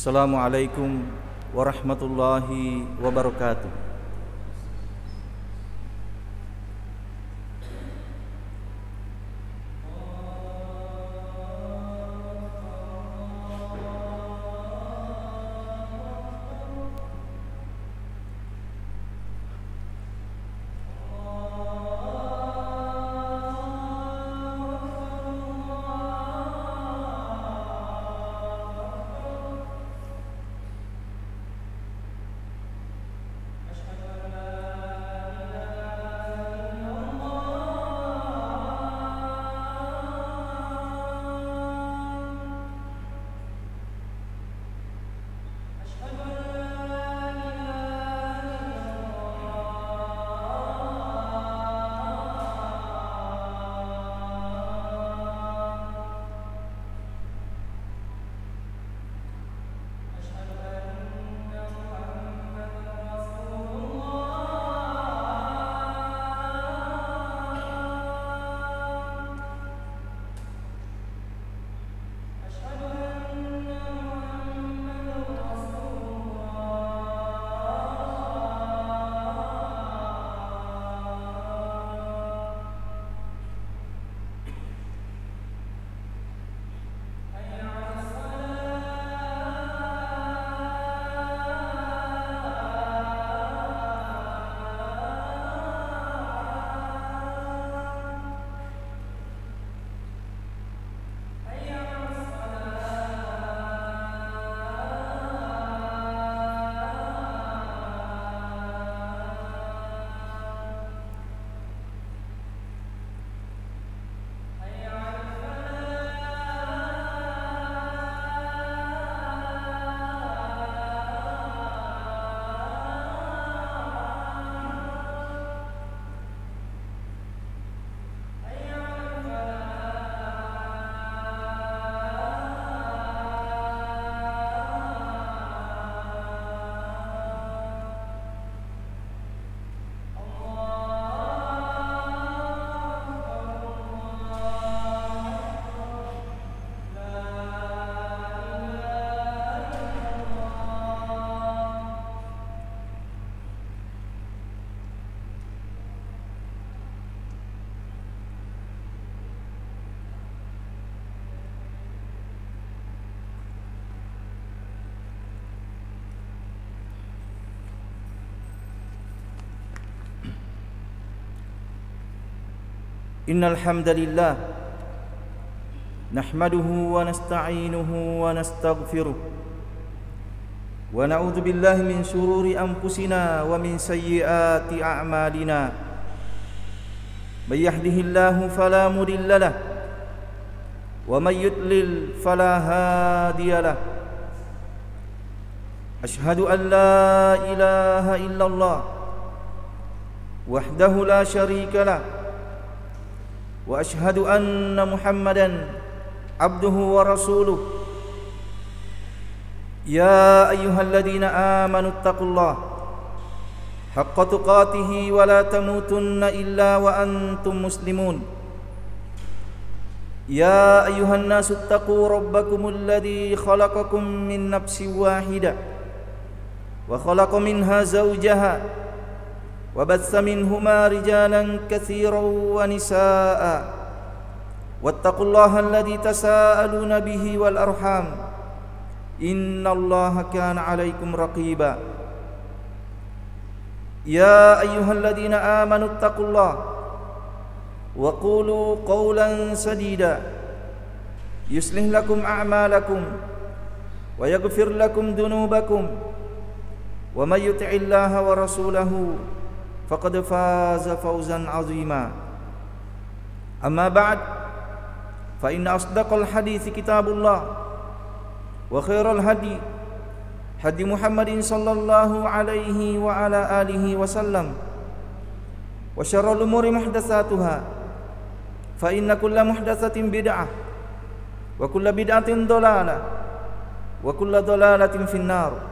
Assalamualaikum warahmatullahi wabarakatuh. Innal hamdalillah nahmaduhu wa nasta'inuhu wa nastaghfiruh wa na'udzu billahi min shururi anfusina wa min sayyiati a'malina. May yahdihillahu fala mudilla lahu wa may yudlil fala hadiya lahu. Ashhadu an la ilaha illallah wahdahu la syarika lahu wa ashhadu anna Muhammadan abduhu wa rasuluh. Ya ayyuhalladzina amanu taqullaha haqqa tuqatih wa la tamutunna illa wa antum muslimun. Ya ayyuhan nasu taqu rabbakumul ladzi khalaqakum min nafsin wahidah wa khalaqa minha zawjaha وبث منهما رجالا كثيرا ونساء واتقوا الله الذي تساءلون به والأرحام إن الله كان عليكم رقيبا. يا أيها الذين آمنوا اتقوا الله وقولوا قولا سديدا يصلح لكم أعمالكم ويغفر لكم ذنوبكم ومن يطع الله ورسوله faqad faza fawzan azima. Amma ba'd, fa inna asdaqal hadithi kitabullah wa khairal hadi hadi Muhammadin sallallahu alaihi wa ala alihi wasallam wa syarrul umuri muhdatsatuha fa inna kulla muhdatsatin bid'ah wa kulla bid'atin dhalalah wa kulla dhalalatin finnar.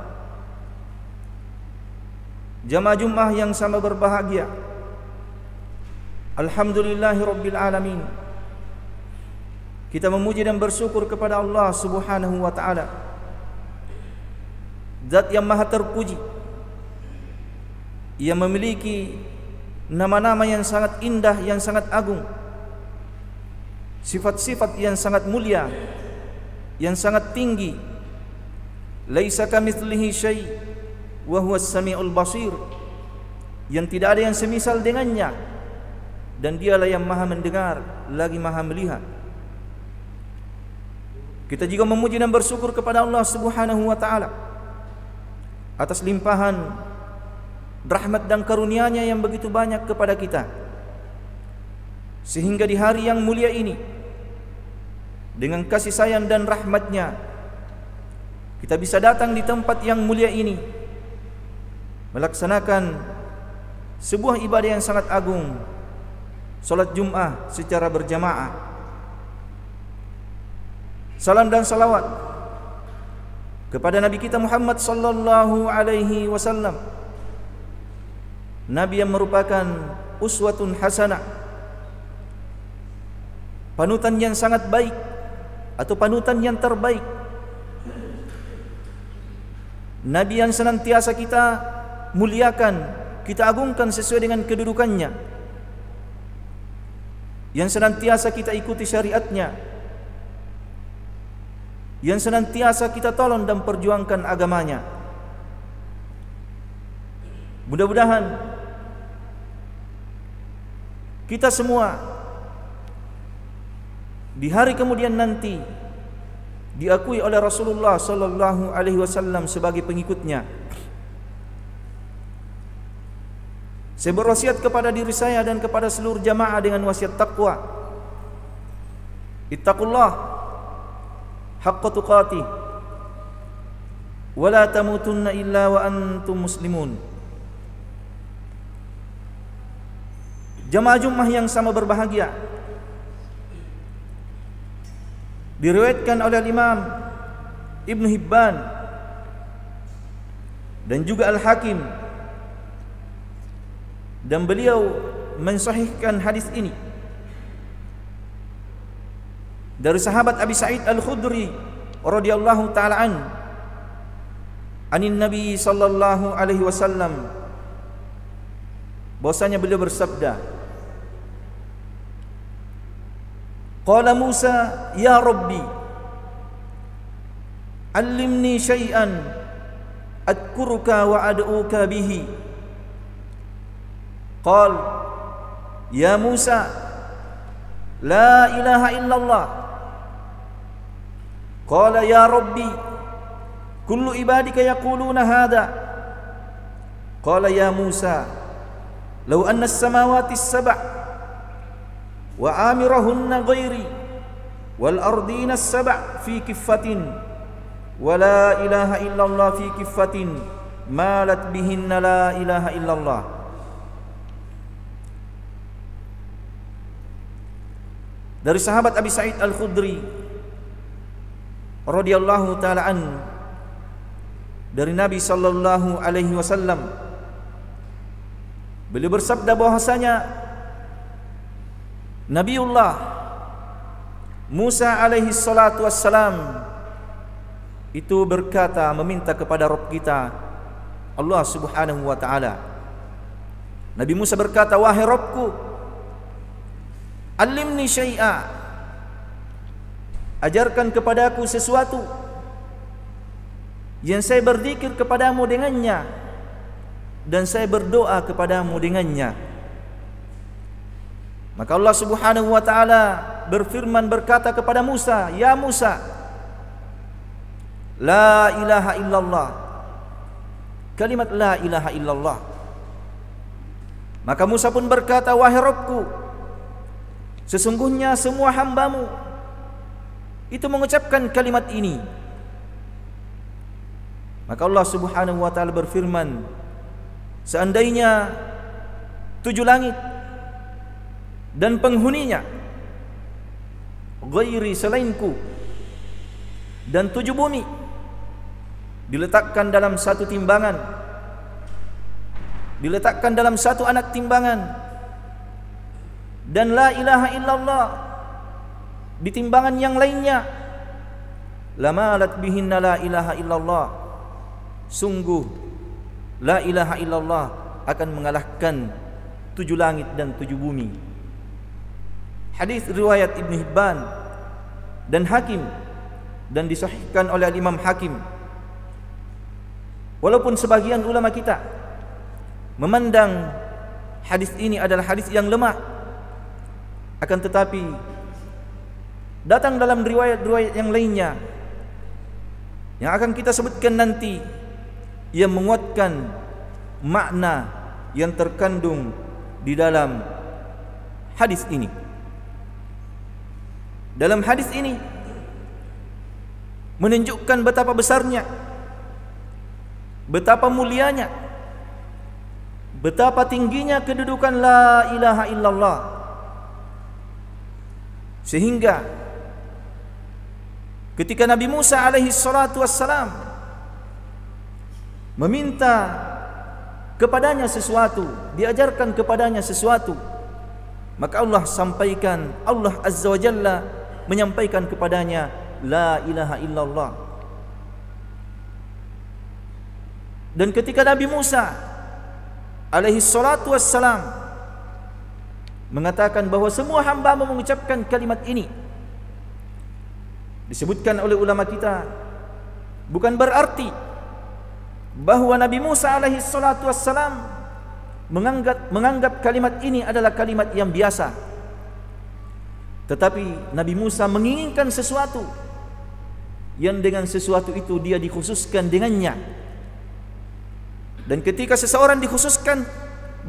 Jamaah Jumat yang sama berbahagia, alhamdulillahi rabbil alamin. Kita memuji dan bersyukur kepada Allah Subhanahu wa taala Zat yang maha terpuji, ia memiliki nama-nama yang sangat indah, yang sangat agung, sifat-sifat yang sangat mulia, yang sangat tinggi. Laisa kamitslihi syai' wa huwas samiul basir, yang tidak ada yang semisal dengannya, dan dialah yang maha mendengar lagi maha melihat. Kita juga memuji dan bersyukur kepada Allah Subhanahu wa taala atas limpahan rahmat dan karunia-Nya yang begitu banyak kepada kita, sehingga di hari yang mulia ini dengan kasih sayang dan rahmat-Nya kita bisa datang di tempat yang mulia ini melaksanakan sebuah ibadah yang sangat agung, salat Jumat secara berjamaah. Salam dan salawat kepada Nabi kita Muhammad sallallahu alaihi wasallam, Nabi yang merupakan uswatun hasanah, panutan yang sangat baik atau panutan yang terbaik, Nabi yang senantiasa kita muliakan, kita agungkan sesuai dengan kedudukannya, yang senantiasa kita ikuti syariatnya, yang senantiasa kita tolong dan perjuangkan agamanya. Mudah-mudahan kita semua di hari kemudian nanti diakui oleh Rasulullah sallallahu alaihi wasallam sebagai pengikutnya. Saya berwasiat kepada diri saya dan kepada seluruh jamaah dengan wasiat takwa. Ittaqullah haqqa tuqatih wa la tamutunna illa wa antum muslimun. Jamaah Jumat yang sama berbahagia, diriwayatkan oleh Imam Ibn Hibban dan juga Al-Hakim, dan beliau mensahihkan hadis ini dari sahabat Abi Sa'id Al-Khudri radhiyallahu ta'ala anin Nabi sallallahu alaihi wasallam, bahwasanya beliau bersabda, qala Musa ya Rabbi allimni syai'an adkuruka wa ad'uka bihi. Qal ya Musa la ilaha illallah. Qala ya Rabbi kullu ibadika yaquluna hadha. Qala ya Musa law anna as-samawati as-sab' wa amirahunna ghairi wal ardina as-sab' fi kiffatin wa la ilaha illallah fi kiffatin malat bihinna la ilaha illallah. Dari sahabat Abi Sa'id Al-Khudri radhiyallahu ta'ala an, dari Nabi sallallahu alaihi wasallam, beliau bersabda bahwasanya Nabiullah Musa alaihi salatu wassalam itu berkata, meminta kepada Rabb kita Allah Subhanahu wa ta'ala. Nabi Musa berkata, wahai Rabbku, alimni syai'a, ajarkan kepadaku sesuatu yang saya berzikir kepadamu dengannya dan saya berdoa kepadamu dengannya. Maka Allah Subhanahu wa ta'ala berfirman, berkata kepada Musa, ya Musa, la ilaha illallah. Kalimat la ilaha illallah. Maka Musa pun berkata, wahai Rabbku, sesungguhnya semua hambamu itu mengucapkan kalimat ini. Maka Allah Subhanahu wa ta'ala berfirman, seandainya 7 langit dan penghuninya ghairi selainku dan 7 bumi diletakkan dalam satu timbangan, diletakkan dalam satu anak timbangan, dan la ilaha illallah di timbangan yang lainnya, lamalat bihinna la ilaha illallah, sungguh la ilaha illallah akan mengalahkan 7 langit dan 7 bumi. Hadis riwayat Ibn Hibban dan Hakim dan disahihkan oleh Imam Hakim. Walaupun sebagian ulama kita memandang hadis ini adalah hadis yang lemah, akan tetapi datang dalam riwayat-riwayat yang lainnya yang akan kita sebutkan nanti yang menguatkan makna yang terkandung di dalam hadis ini. Dalam hadis ini menunjukkan betapa besarnya, betapa mulianya, betapa tingginya kedudukan la ilaha illallah, sehingga ketika Nabi Musa alaihi salatu wassalam meminta kepadanya sesuatu, diajarkan kepadanya sesuatu, maka Allah sampaikan, Allah Azza wa Jalla menyampaikan kepadanya la ilaha illallah. Dan ketika Nabi Musa alaihi salatu wassalam mengatakan bahawa semua hamba mengucapkan kalimat ini, disebutkan oleh ulama kita bukan berarti bahawa Nabi Musa alaihi salatu wassalam menganggap kalimat ini adalah kalimat yang biasa. Tetapi Nabi Musa menginginkan sesuatu yang dengan sesuatu itu dia dikhususkan dengannya. Dan ketika seseorang dikhususkan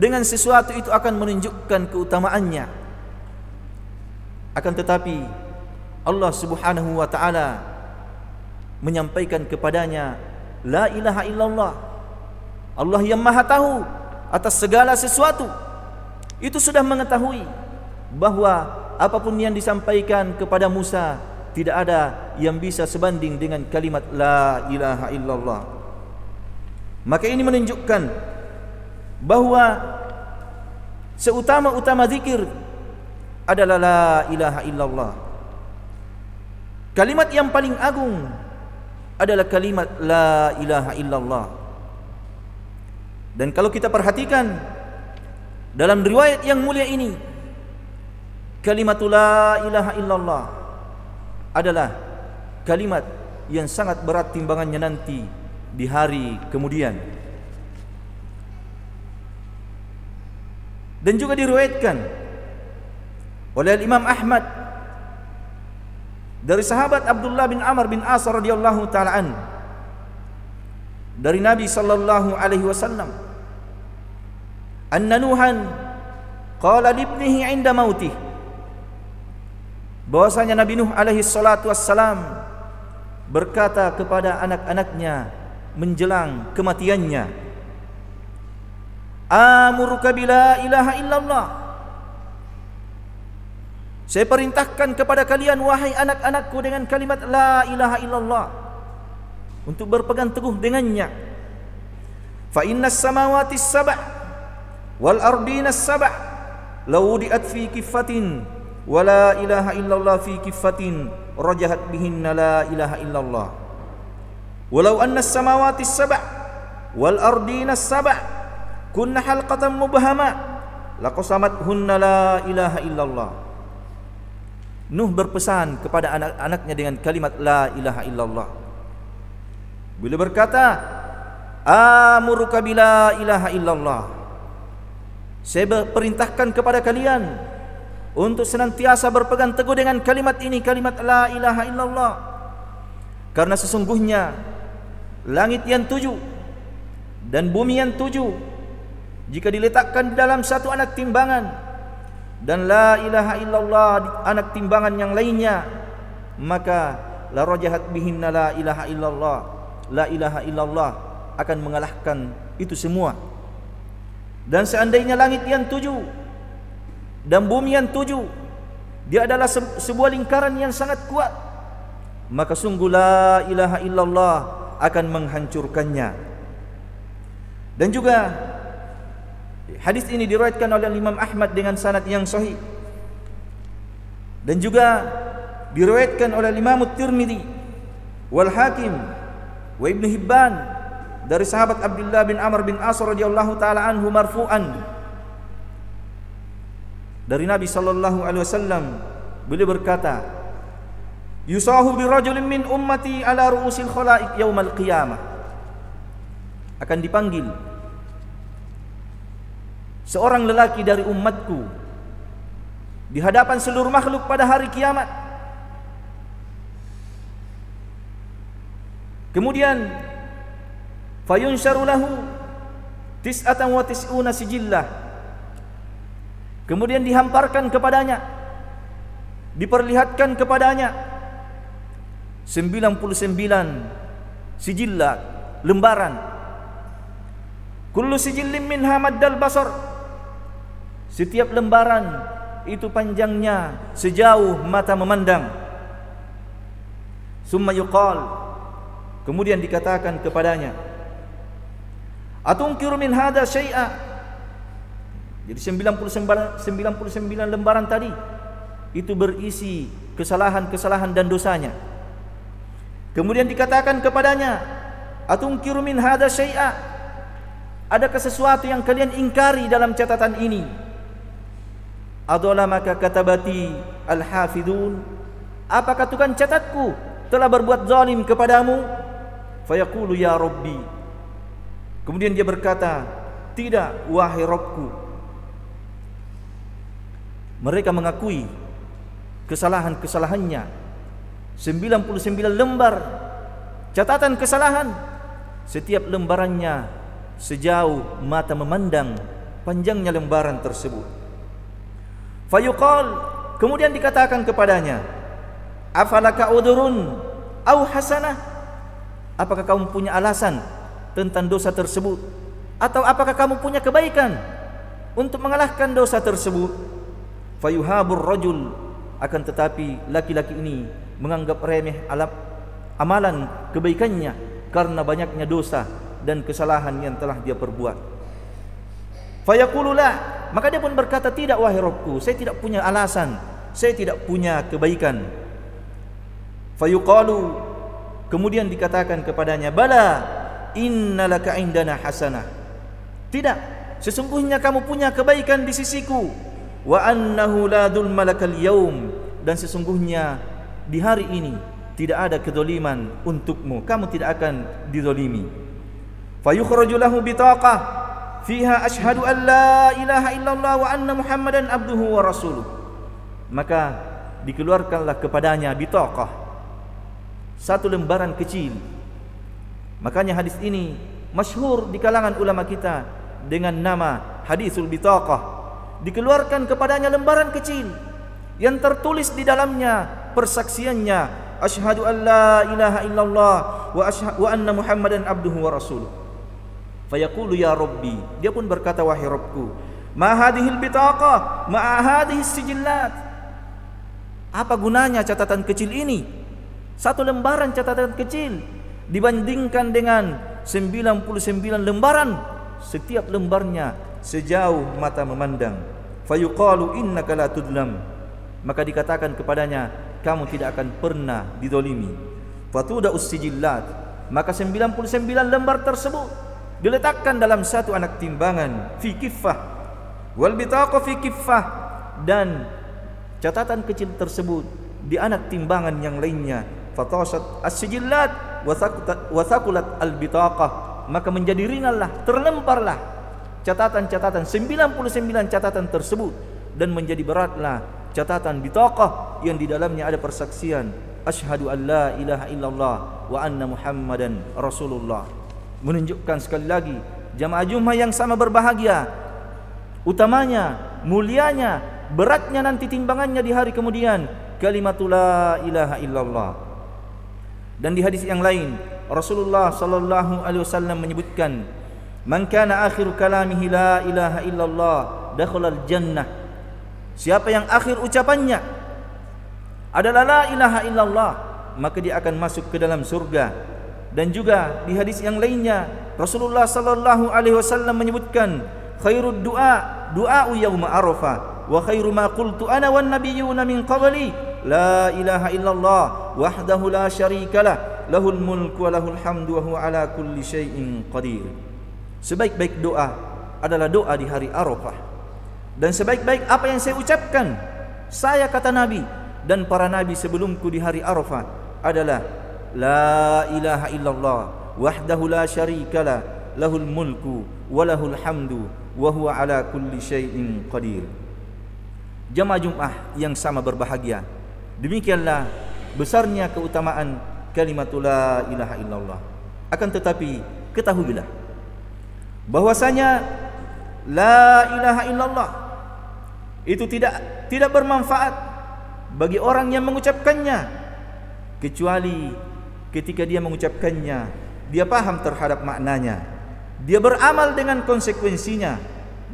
dengan sesuatu itu akan menunjukkan keutamaannya. Akan tetapi Allah Subhanahu wa taala menyampaikan kepadanya la ilaha illallah. Allah yang Maha tahu atas segala sesuatu itu sudah mengetahui bahawa apapun yang disampaikan kepada Musa tidak ada yang bisa sebanding dengan kalimat la ilaha illallah. Maka ini menunjukkan bahawa seutama-utama zikir adalah la ilaha illallah. Kalimat yang paling agung adalah kalimat la ilaha illallah. Dan kalau kita perhatikan dalam riwayat yang mulia ini, kalimat la ilaha illallah adalah kalimat yang sangat berat timbangannya nanti di hari kemudian. Dan juga diriwayatkan oleh Imam Ahmad dari sahabat Abdullah bin Amr bin As radhiyallahu taala an, dari Nabi sallallahu alaihi wasallam, anna Nuhan qala li ibnihi 'inda mautih, bahwasanya Nabi Nuh alaihi salatu wassalam berkata kepada anak-anaknya menjelang kematiannya, amuruka bila ilaha illallah, saya perintahkan kepada kalian wahai anak-anakku dengan kalimat la ilaha illallah, untuk berpegang teguh dengannya. Fa innas samawati as-sab' wal ardina as-sab' law wudi'at fi kiffatin wa la ilaha illallah fi kiffatin rajahat bihinna la ilaha illallah. Walau anna as-samawati as-sab' wal ardina as-sab' kunna halqatan mubhama laqasamathunna la ilaha illallah. Nuh berpesan kepada anak-anaknya dengan kalimat la ilaha illallah. Bila berkata amuruka bila ilaha illallah, saya perintahkan kepada kalian untuk senantiasa berpegang teguh dengan kalimat ini, kalimat la ilaha illallah. Karena sesungguhnya langit yang 7 dan bumi yang 7 jika diletakkan di dalam satu anak timbangan, dan la ilaha illallah di anak timbangan yang lainnya, maka la rajahat bihinna la ilaha illallah, la ilaha illallah akan mengalahkan itu semua. Dan seandainya langit yang 7 dan bumi yang 7 dia adalah sebuah lingkaran yang sangat kuat, maka sungguh la ilaha illallah akan menghancurkannya. Dan juga hadis ini diriwayatkan oleh Imam Ahmad dengan sanad yang sahih, dan juga diriwayatkan oleh Imam Tirmidzi wal Hakim wa Ibn Hibban dari sahabat Abdullah bin Amr bin As radhiyallahu taala anhu marfu'an dari Nabi sallallahu alaihi wasallam, beliau berkata, yusahu bi rajulin min ummati ala ru'usil khalaiq yaumal qiyamah. Akan dipanggil seorang lelaki dari umatku di hadapan seluruh makhluk pada hari kiamat. Kemudian fayunsharu lahu 99 sijillah. Kemudian dihamparkan kepadanya, diperlihatkan kepadanya 99 sijillah, lembaran. Kullu sijillin minha maddal basar. Setiap lembaran itu panjangnya sejauh mata memandang. Summa yuqal, kemudian dikatakan kepadanya, atunkiru min hadha syai'a. Jadi 99 lembaran tadi itu berisi kesalahan-kesalahan dan dosanya. Kemudian dikatakan kepadanya, atunkiru min hadha syai'a. Adakah sesuatu yang kalian ingkari dalam catatan ini? Adala maka katabati al-hafidun. Apakah tukang catatku telah berbuat zalim kepadamu? Fayaqulu ya Rabbi. Kemudian dia berkata, tidak wahai Rabbku. Mereka mengakui kesalahan-kesalahannya. 99 lembar catatan kesalahan, setiap lembarannya sejauh mata memandang panjangnya lembaran tersebut. Fayuqal, kemudian dikatakan kepadanya, afalaka udurun au hasanah. Apakah kamu punya alasan tentang dosa tersebut, atau apakah kamu punya kebaikan untuk mengalahkan dosa tersebut? Fayuhabur rajul, akan tetapi laki-laki ini menganggap remeh amalan kebaikannya karena banyaknya dosa dan kesalahan yang telah dia perbuat. Fayaqulu la, maka dia pun berkata, tidak wahai Rabbku, saya tidak punya alasan, saya tidak punya kebaikan. Fayuqalu, kemudian dikatakan kepadanya, bala innalaka indana hasanah. Tidak, sesungguhnya kamu punya kebaikan di sisiku. Wa annahu la dzulma lakal yaum, dan sesungguhnya di hari ini tidak ada kedzaliman untukmu, kamu tidak akan dizalimi. Fayukhraju lahu bitaqah fiha asyhadu an la ilaha illallah wa anna muhammadan abduhu wa rasuluh. Maka dikeluarkanlah kepadanya bitaqah, satu lembaran kecil. Makanya hadis ini masyhur di kalangan ulama kita dengan nama hadisul bitaqah. Dikeluarkan kepadanya lembaran kecil yang tertulis di dalamnya persaksiannya, asyhadu an la ilaha illallah wa anna muhammadan abduhu wa rasuluh. Fayaqulu ya Rabbi, dia pun berkata, wahai Rabbku, ma hadhil bitaqah ma hadhis sijillat. Apa gunanya catatan kecil ini? Satu lembaran catatan kecil dibandingkan dengan 99 lembaran, setiap lembarnya sejauh mata memandang. Fayuqalu innaka la tudlam, maka dikatakan kepadanya, kamu tidak akan pernah dizalimi. Fatuda usijillat, maka 99 lembar tersebut diletakkan dalam satu anak timbangan, fi kiffah wal bitaqah fi kiffah, dan catatan kecil tersebut di anak timbangan yang lainnya. Fatasat as-sijillat wa thaqulat al-bitaqah, maka menjadi ringanlah, terlemparlah catatan-catatan 99 catatan tersebut, dan menjadi beratlah catatan bitaqah yang di dalamnya ada persaksian asyhadu an la ilaha illallah wa anna muhammadan rasulullah. Menunjukkan sekali lagi jamaah Jumat yang sama berbahagia, utamanya, mulianya, beratnya nanti timbangannya di hari kemudian kalimatul la ilaha illallah. Dan di hadis yang lain Rasulullah sallallahu alaihi wasallam menyebutkan, man kana akhiru kalamihi la ilaha illallah dakhalal jannah. Siapa yang akhir ucapannya adalah la ilaha illallah, maka dia akan masuk ke dalam surga. Dan juga di hadis yang lainnya Rasulullah sallallahu alaihi wasallam menyebutkan, khairud du'a du'a'u yauma arafah wa khairu ma qultu ana wan nabiyyuna min qabli la ilaha illallah wahdahu la syarikalah lahul mulku wa lahul hamdu wa huwa ala kulli syai'in qadir. Sebaik-baik doa adalah doa di hari Arafah. Dan sebaik-baik apa yang saya ucapkan, saya kata Nabi dan para nabi sebelumku di hari Arafah adalah la ilaha illallah wahdahu la syarikalah lahul mulku wa lahul hamdu wa huwa ala kulli syai'in qadir. Jamaah Jumat yang sama berbahagia, demikianlah besarnya keutamaan kalimatul la ilaha illallah. Akan tetapi ketahuilah bahwasanya la ilaha illallah itu tidak bermanfaat bagi orang yang mengucapkannya, kecuali ketika dia mengucapkannya dia paham terhadap maknanya, dia beramal dengan konsekuensinya,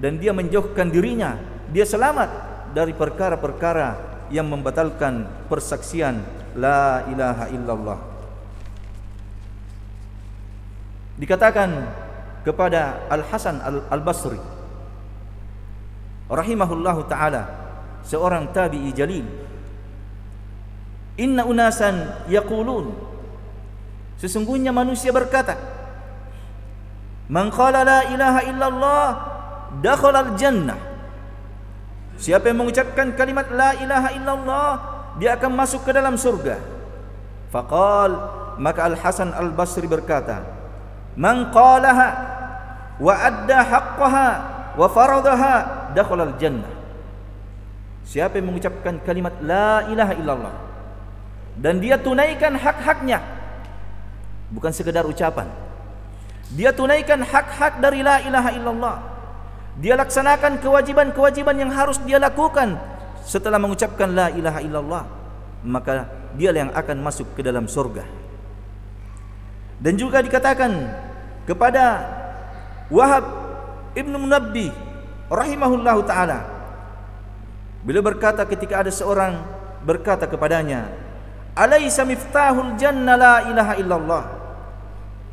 dan dia menjauhkan dirinya, dia selamat dari perkara-perkara yang membatalkan persaksian la ilaha illallah. Dikatakan kepada Al-Hasan Al-Basri rahimahullahu ta'ala, seorang tabi'i jalil, inna unasan yaqulun, sesungguhnya manusia berkata, man qala la ilaha illallah dakhala al-jannah, siapa yang mengucapkan kalimat la ilaha illallah dia akan masuk ke dalam surga. Faqal, maka Al-Hasan Al-Basri berkata, man qalaha wa adda haqqaha wa faradaha dakhala al-jannah, siapa yang mengucapkan kalimat la ilaha illallah dan dia tunaikan hak-haknya, bukan sekedar ucapan, dia tunaikan hak-hak dari la ilaha illallah, dia laksanakan kewajiban-kewajiban yang harus dia lakukan setelah mengucapkan la ilaha illallah, maka dialah yang akan masuk ke dalam surga. Dan juga dikatakan kepada Wahab Ibn Munabbi rahimahullahu ta'ala, beliau berkata ketika ada seorang berkata kepadanya, alaysa miftahul jannah la ilaha illallah,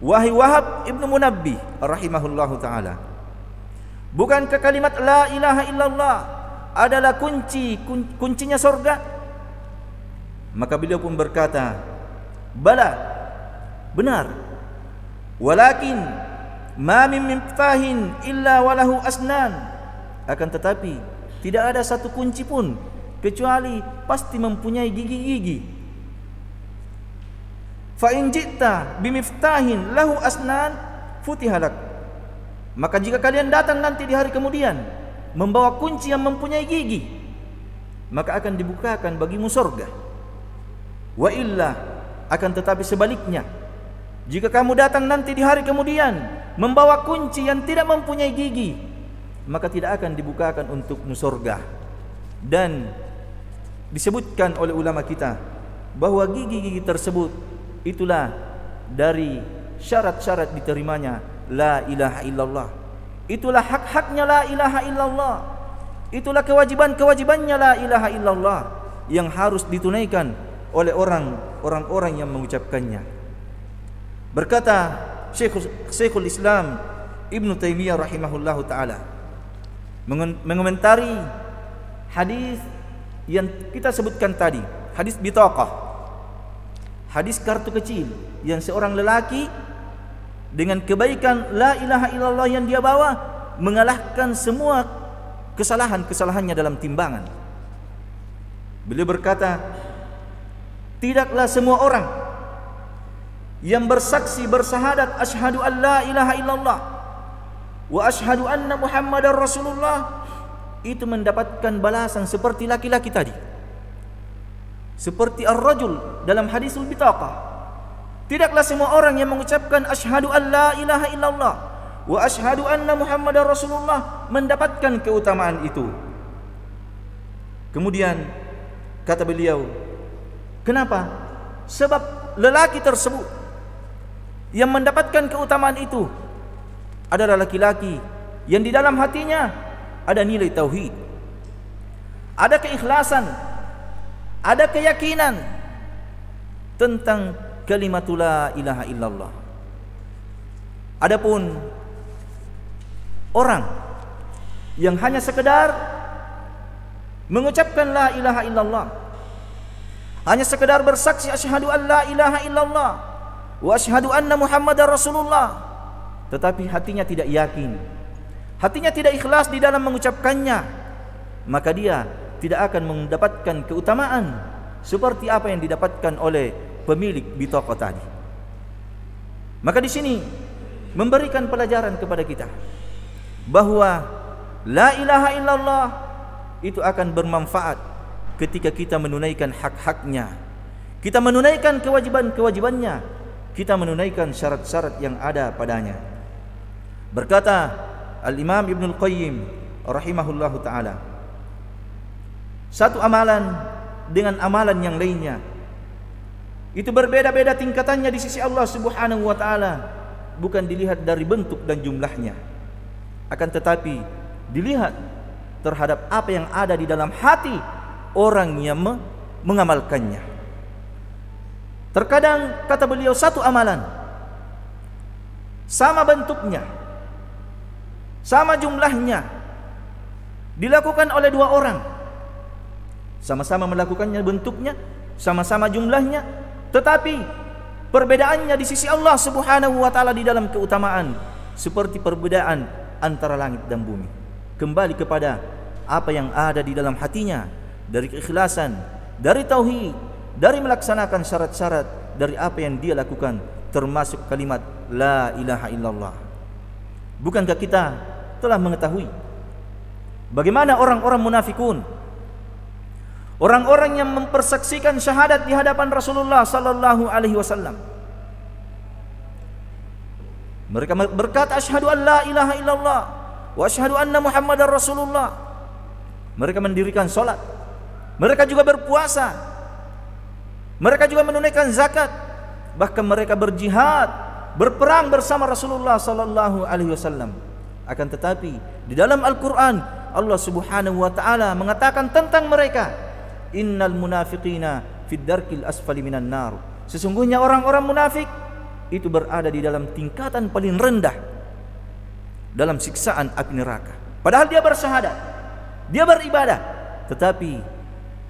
wahai Wahab Ibn Munabbi rahimahullahu ta'ala, bukankah kalimat la ilaha illallah adalah kuncinya surga? Maka beliau pun berkata, bala, benar, walakin ma min miftahin illa walahu asnan, akan tetapi tidak ada satu kunci pun kecuali pasti mempunyai gigi-gigi. Fa in ji'ta bimiftahin lahu asnan futihalak, maka jika kalian datang nanti di hari kemudian membawa kunci yang mempunyai gigi, maka akan dibukakan bagimu surga. Wa illa, akan tetapi sebaliknya, jika kamu datang nanti di hari kemudian membawa kunci yang tidak mempunyai gigi, maka tidak akan dibukakan untukmu surga. Dan disebutkan oleh ulama kita bahwa gigi-gigi tersebut itulah dari syarat-syarat diterimanya la ilaha illallah, itulah hak-haknya la ilaha illallah, itulah kewajiban-kewajibannya la ilaha illallah yang harus ditunaikan oleh orang-orang yang mengucapkannya. Berkata Syekhul Islam Ibn Taimiyah rahimahullahu ta'ala mengomentari hadis yang kita sebutkan tadi, hadis bitaqah, hadis kartu kecil yang seorang lelaki dengan kebaikan la ilaha illallah yang dia bawa mengalahkan semua kesalahan-kesalahannya dalam timbangan. Beliau berkata, tidaklah semua orang yang bersaksi bersyahadat asyhadu an la ilaha illallah wa asyhadu anna muhammadar rasulullah itu mendapatkan balasan seperti laki-laki tadi, seperti ar-rajul dalam hadisul bitaqah. Tidaklah semua orang yang mengucapkan asyhadu an la ilaha illallah wa asyhadu anna muhammadar rasulullah mendapatkan keutamaan itu. Kemudian kata beliau, kenapa? Sebab lelaki tersebut yang mendapatkan keutamaan itu adalah laki-laki yang di dalam hatinya ada nilai tauhid, ada keikhlasan, ada keyakinan tentang kalimatul la ilaha illallah. Adapun orang yang hanya sekedar mengucapkan la ilaha illallah, hanya sekedar bersaksi asyhadu an la ilaha illallah, wa asyhadu anna Muhammadar Rasulullah, tetapi hatinya tidak yakin, hatinya tidak ikhlas di dalam mengucapkannya, maka dia tidak akan mendapatkan keutamaan seperti apa yang didapatkan oleh pemilik bitaqah tadi. Maka di sini memberikan pelajaran kepada kita bahwa la ilaha illallah itu akan bermanfaat ketika kita menunaikan hak-haknya, kita menunaikan kewajiban-kewajibannya, kita menunaikan syarat-syarat yang ada padanya. Berkata Al-Imam Ibnul Qayyim rahimahullahu ta'ala, satu amalan dengan amalan yang lainnya itu berbeda-beda tingkatannya di sisi Allah Subhanahu wa ta'ala, bukan dilihat dari bentuk dan jumlahnya, akan tetapi dilihat terhadap apa yang ada di dalam hati orang yang mengamalkannya. Terkadang kata beliau satu amalan sama bentuknya, sama jumlahnya, dilakukan oleh dua orang, sama-sama melakukannya bentuknya, sama-sama jumlahnya, tetapi perbedaannya di sisi Allah Subhanahu wa ta'ala di dalam keutamaan seperti perbedaan antara langit dan bumi. Kembali kepada apa yang ada di dalam hatinya, dari keikhlasan, dari tauhid, dari melaksanakan syarat-syarat dari apa yang dia lakukan, termasuk kalimat la ilaha illallah. Bukankah kita telah mengetahui bagaimana orang-orang munafikun, orang-orang yang mempersaksikan syahadat di hadapan Rasulullah sallallahu alaihi wasallam, mereka berkata asyhadu an la ilaha illallah wa asyhadu anna Muhammadar Rasulullah. Mereka mendirikan salat, mereka juga berpuasa, mereka juga menunaikan zakat, bahkan mereka berjihad, berperang bersama Rasulullah sallallahu alaihi wasallam. Akan tetapi di dalam Al-Qur'an Allah Subhanahu wa ta'ala mengatakan tentang mereka, innal munafiqina fid darkil asfali minan nar. Sesungguhnya orang-orang munafik itu berada di dalam tingkatan paling rendah dalam siksaan api neraka. Padahal dia bersyahadat, dia beribadah, tetapi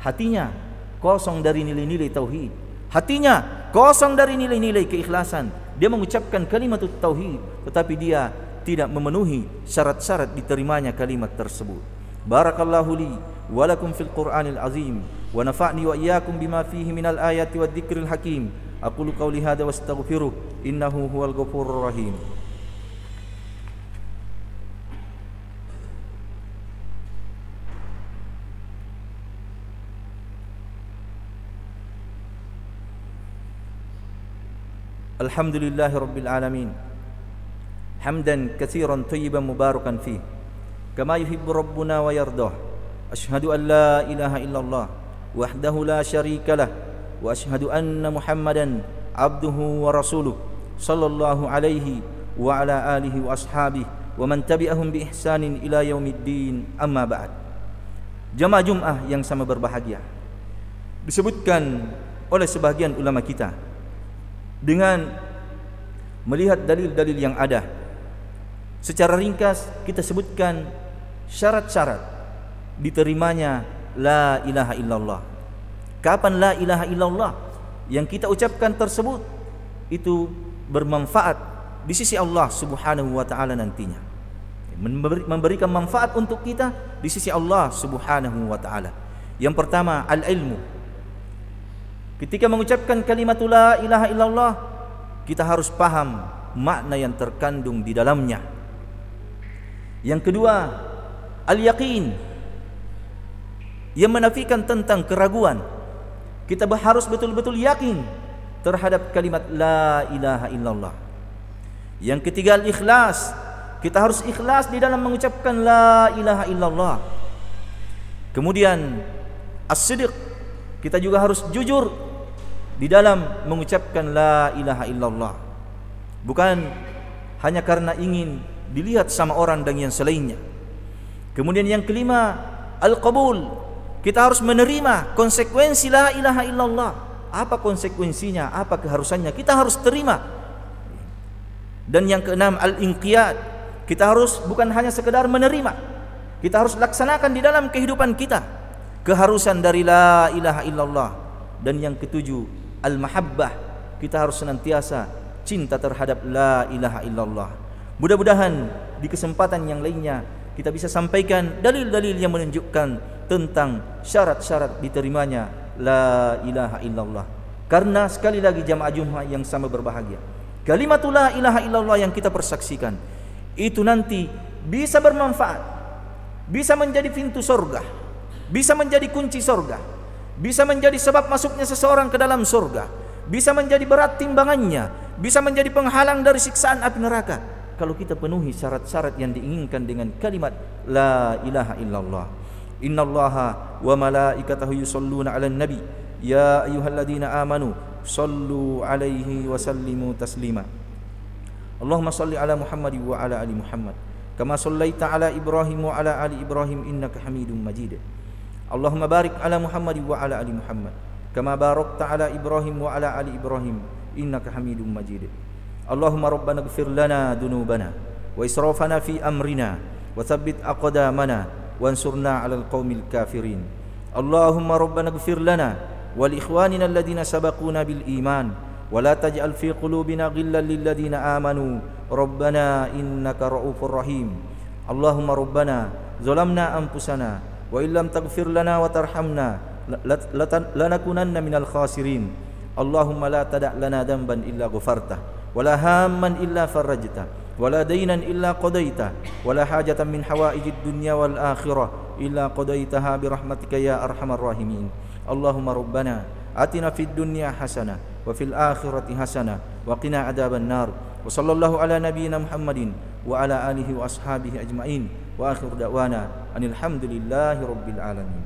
hatinya kosong dari nilai-nilai tauhid, hatinya kosong dari nilai-nilai keikhlasan. Dia mengucapkan kalimat tauhid, tetapi dia tidak memenuhi syarat-syarat diterimanya kalimat tersebut. Barakallahu li wa lakum fil Qur'anil azim wa nafa'ni wa iyyakum bima fihi minal ayati wad dzikril hakim. Aqulu qawli hadza wastaghfiruh innahu huwal ghafurur rahim. Alhamdulillahi rabbil alamin, hamdan katsiran thayyiban mubarakan fih kama yuhibbu rabbuna wa yardah. Asyhadu an la ilaha illallah wahdahu la syarika lah wa asyhadu anna Muhammadan abduhu wa rasuluh sallallahu alaihi wa ala alihi wa ashabihi wa man tabi'ahum bi ihsanin ila yaumiddin. Amma ba'd. Jamaah Jumat yang sama berbahagia, disebutkan oleh sebagian ulama kita dengan melihat dalil-dalil yang ada. Secara ringkas kita sebutkan syarat-syarat diterimanya la ilaha illallah. Kapan la ilaha illallah yang kita ucapkan tersebut itu bermanfaat di sisi Allah Subhanahu wa ta'ala nantinya, memberikan manfaat untuk kita di sisi Allah Subhanahu wa ta'ala. Yang pertama, al-ilmu. Ketika mengucapkan kalimat la ilaha illallah, kita harus paham makna yang terkandung di dalamnya. Yang kedua, al-yaqin, yang menafikan tentang keraguan. Kita harus betul-betul yakin terhadap kalimat la ilaha illallah. Yang ketiga, al-ikhlas. Kita harus ikhlas di dalam mengucapkan la ilaha illallah. Kemudian as-sidq, kita juga harus jujur di dalam mengucapkan la ilaha illallah, bukan hanya karena ingin dilihat sama orang dan yang selainnya. Kemudian yang kelima, al-qabul. Kita harus menerima konsekuensi la ilaha illallah. Apa konsekuensinya, apa keharusannya, kita harus terima. Dan yang keenam, al-inqiyad. Kita harus bukan hanya sekedar menerima, kita harus laksanakan di dalam kehidupan kita keharusan dari la ilaha illallah. Dan yang ketujuh, al-mahabbah. Kita harus senantiasa cinta terhadap la ilaha illallah. Mudah-mudahan di kesempatan yang lainnya kita bisa sampaikan dalil-dalil yang menunjukkan tentang syarat-syarat diterimanya la ilaha illallah. Karena sekali lagi jamaah Jumat yang sama berbahagia, kalimat la ilaha illallah yang kita persaksikan itu nanti bisa bermanfaat, bisa menjadi pintu surga, bisa menjadi kunci surga, bisa menjadi sebab masuknya seseorang ke dalam surga, bisa menjadi berat timbangannya, bisa menjadi penghalang dari siksaan api neraka kalau kita penuhi syarat-syarat yang diinginkan dengan kalimat la ilaha illallah. Innallaha wa malaikatahu yusholluna 'alan nabi ya ayyuhalladzina amanu shallu 'alaihi wa sallimu taslima. Allahumma shalli 'ala Muhammad wa 'ala ali Muhammad kama shallaita 'ala Ibrahim wa 'ala ali Ibrahim innaka Hamidum Majid. Allahumma barik 'ala Muhammad wa 'ala ali Muhammad kama barakta 'ala Ibrahim wa 'ala ali Ibrahim innaka Hamidum Majid. Allahumma rabbana ighfir lana dhunubana wa israfana fi amrina wa thabbit aqdamana wansurna 'alal qaumil kafirin. Allahumma rabbana ighfir lana wa li ikhwanina alladhina sabaquna bil iman wa la taj'al fi qulubina ghillan lil ladzina amanu rabbana innaka ra'ufur rahim. Allahumma rabbana zalamna anfusana wa illam taghfir lana wa tarhamna lanakunanna minal khasirin. Allahumma la tada' lana dhanban illa ghafartah wala hamman illa farajta wala daynan illa qadaita wala hajatan min hawaijid dunya wal akhirah illa qadaitaha bi rahmatika ya arhamar rahimin. Allahumma rabbana atina fid dunya hasanah wa fil akhirati hasanah wa qina adzaban nar. Wa sallallahu ala nabiyyina Muhammadin wa ala alihi wa ashabihi ajmain wa akhir da'wana anil hamdulillahi rabbil alamin.